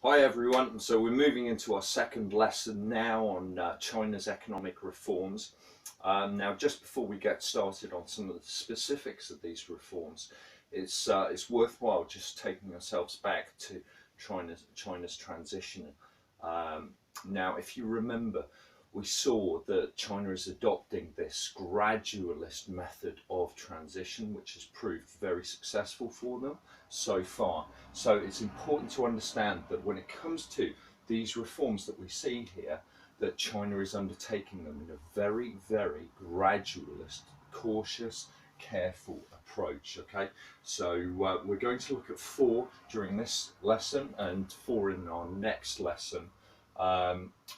Hi everyone, so we're moving into our second lesson now on China's economic reforms. Now just before we get started on some of the specifics of these reforms, it's worthwhile just taking ourselves back to China's transition. Now if you remember, we saw that China is adopting this gradualist method of transition, which has proved very successful for them so far. So it's important to understand that when it comes to these reforms that we see here, that China is undertaking them in a very, very gradualist, cautious, careful approach. Okay, so we're going to look at four during this lesson and four in our next lesson.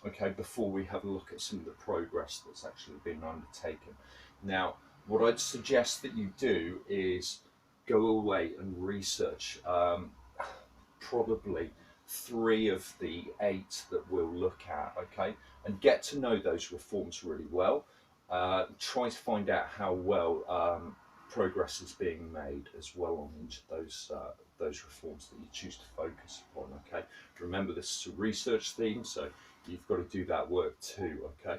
Okay, before we have a look at some of the progress that's actually been undertaken. Now, what I'd suggest that you do is go away and research probably 3 of the 8 that we'll look at, okay, and get to know those reforms really well. Try to find out how well progress is being made as well on each of those reforms that you choose to focus upon. Okay, remember this is a research theme, so you've got to do that work too. Okay,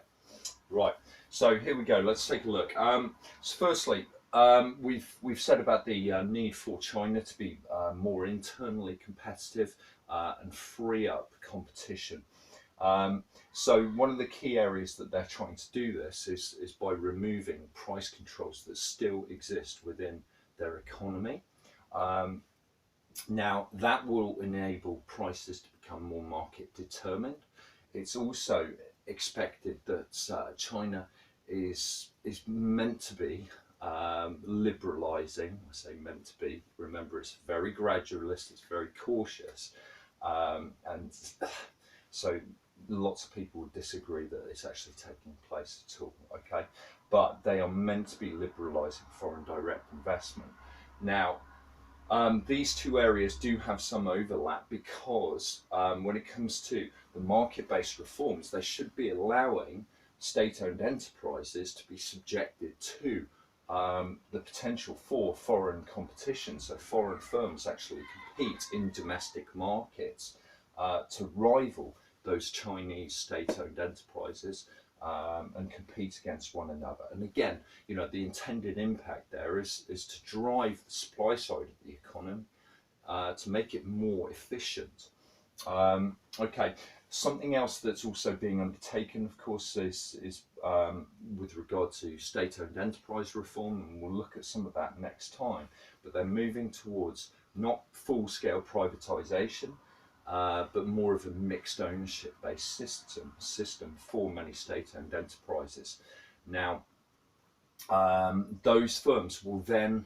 right. So here we go. Let's take a look. So firstly, we've said about the need for China to be more internally competitive and free up competition. So one of the key areas that they're trying to do this is by removing price controls that still exist within their economy. Now that will enable prices to become more market determined. It's also expected that China is meant to be liberalising. I say meant to be. Remember, it's very gradualist. It's very cautious, and so lots of people would disagree that it's actually taking place at all. Okay, but they are meant to be liberalising foreign direct investment. Now, these two areas do have some overlap because when it comes to the market-based reforms, they should be allowing state-owned enterprises to be subjected to the potential for foreign competition. So foreign firms actually compete in domestic markets to rival those Chinese state-owned enterprises and compete against one another. And again, you know, the intended impact there is to drive the supply side of the economy to make it more efficient. Okay, something else that's also being undertaken, of course, is with regard to state-owned enterprise reform, and we'll look at some of that next time. But they're moving towards not full-scale privatization, but more of a mixed ownership based system for many state-owned enterprises. Now, those firms will then,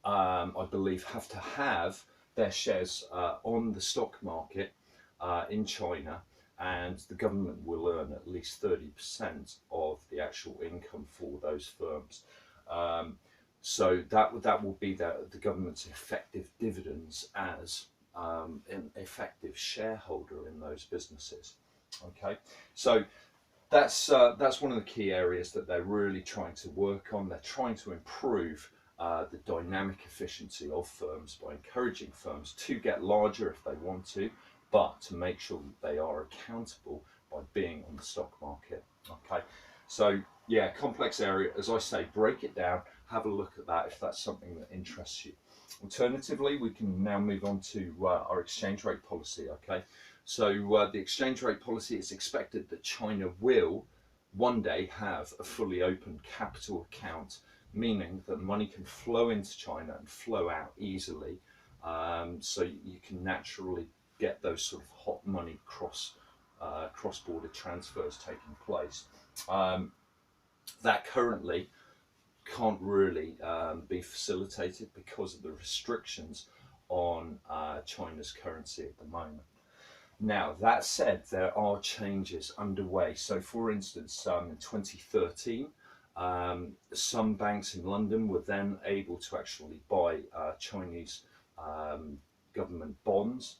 I believe, have to have their shares on the stock market in China, and the government will earn at least 30% of the actual income for those firms. So that will be the government's effective dividends as an effective shareholder in those businesses. Okay, so that's one of the key areas that they're really trying to work on. They're trying to improve the dynamic efficiency of firms by encouraging firms to get larger if they want to, but to make sure that they are accountable by being on the stock market. Okay, so yeah, complex area. As I say, break it down, have a look at that if that's something that interests you. Alternatively, we can now move on to our exchange rate policy. Okay, so the exchange rate policy is expected that China will one day have a fully open capital account, meaning that money can flow into China and flow out easily. So you can naturally get those sort of hot money cross-border transfers taking place. That currently can't really be facilitated because of the restrictions on China's currency at the moment. Now, that said, there are changes underway. So, for instance, in 2013, some banks in London were then able to actually buy Chinese government bonds.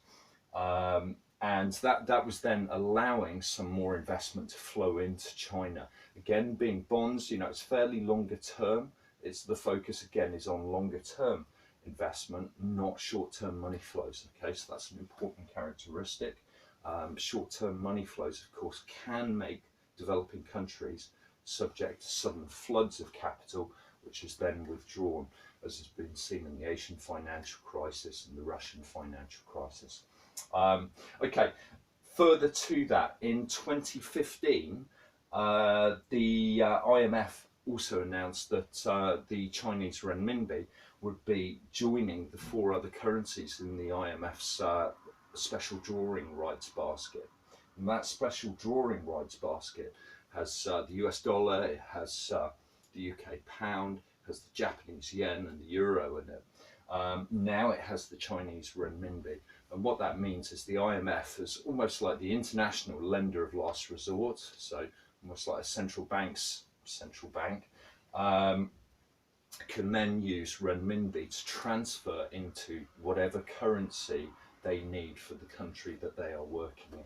And that was then allowing some more investment to flow into China. Again, being bonds, you know, it's fairly longer term. It's the focus again is on longer term investment, not short term money flows. Okay, so that's an important characteristic. short-term money flows, of course, can make developing countries subject to sudden floods of capital, which is then withdrawn, as has been seen in the Asian financial crisis and the Russian financial crisis. Okay, further to that, in 2015, the IMF also announced that the Chinese renminbi would be joining the 4 other currencies in the IMF's special drawing rights basket. And that special drawing rights basket has the US dollar, it has the UK pound, has the Japanese yen and the euro in it. Now it has the Chinese renminbi. And what that means is the IMF is almost like the international lender of last resort, so almost like a central bank's central bank, can then use renminbi to transfer into whatever currency they need for the country that they are working in.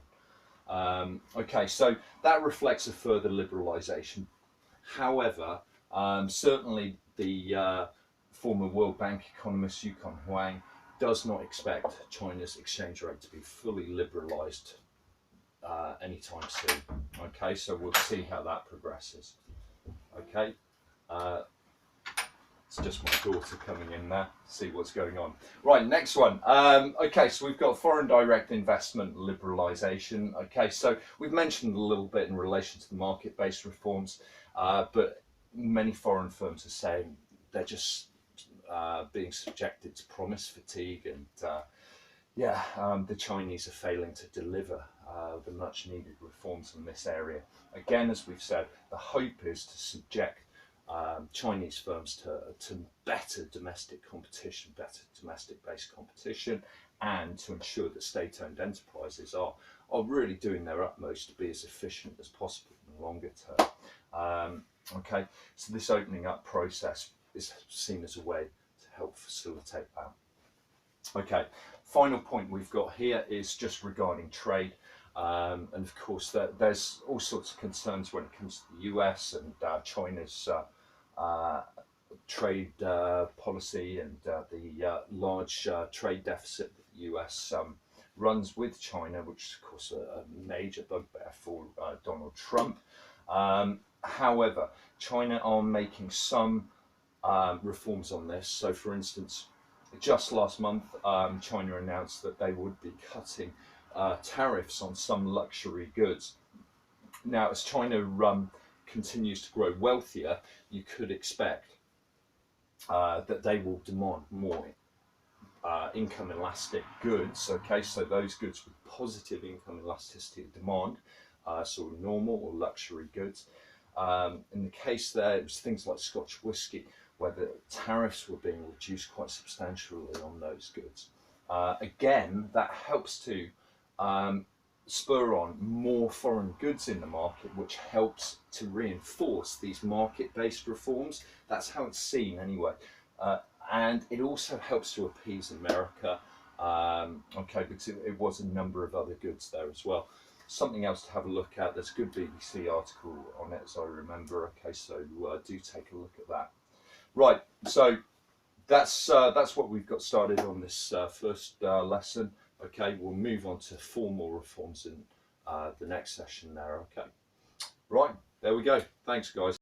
Okay, so that reflects a further liberalisation. However, certainly the former World Bank economist Yukon Huang does not expect China's exchange rate to be fully liberalised anytime soon. Okay, so we'll see how that progresses. Okay, it's just my daughter coming in there, see what's going on. Right, next one. Okay, so we've got foreign direct investment liberalisation. Okay, so we've mentioned a little bit in relation to the market-based reforms, but many foreign firms are saying they're just being subjected to promise fatigue, and the Chinese are failing to deliver the much needed reforms in this area. Again, as we've said, the hope is to subject Chinese firms to better domestic competition, better domestic-based competition, and to ensure that state-owned enterprises are really doing their utmost to be as efficient as possible in the longer term. Okay, so this opening up process is seen as a way to help facilitate that. Okay, final point we've got here is just regarding trade. And of course, there's all sorts of concerns when it comes to the US and China's trade policy and the large trade deficit that the US runs with China, which is of course a major bugbear for Donald Trump. However, China are making some reforms on this. So for instance, just last month, China announced that they would be cutting tariffs on some luxury goods. Now, as China continues to grow wealthier, you could expect that they will demand more income elastic goods. Okay, so those goods with positive income elasticity of demand, sort of normal or luxury goods. In the case there, it was things like Scotch whisky, where the tariffs were being reduced quite substantially on those goods. Again, that helps to spur on more foreign goods in the market, which helps to reinforce these market-based reforms. That's how it's seen anyway. And it also helps to appease America, okay, because it was a number of other goods there as well. Something else to have a look at, there's a good BBC article on it, as I remember. Okay, so do take a look at that. Right, so that's what we've got started on this first lesson. Okay, we'll move on to 4 more reforms in the next session there. Okay, right, there we go. Thanks, guys.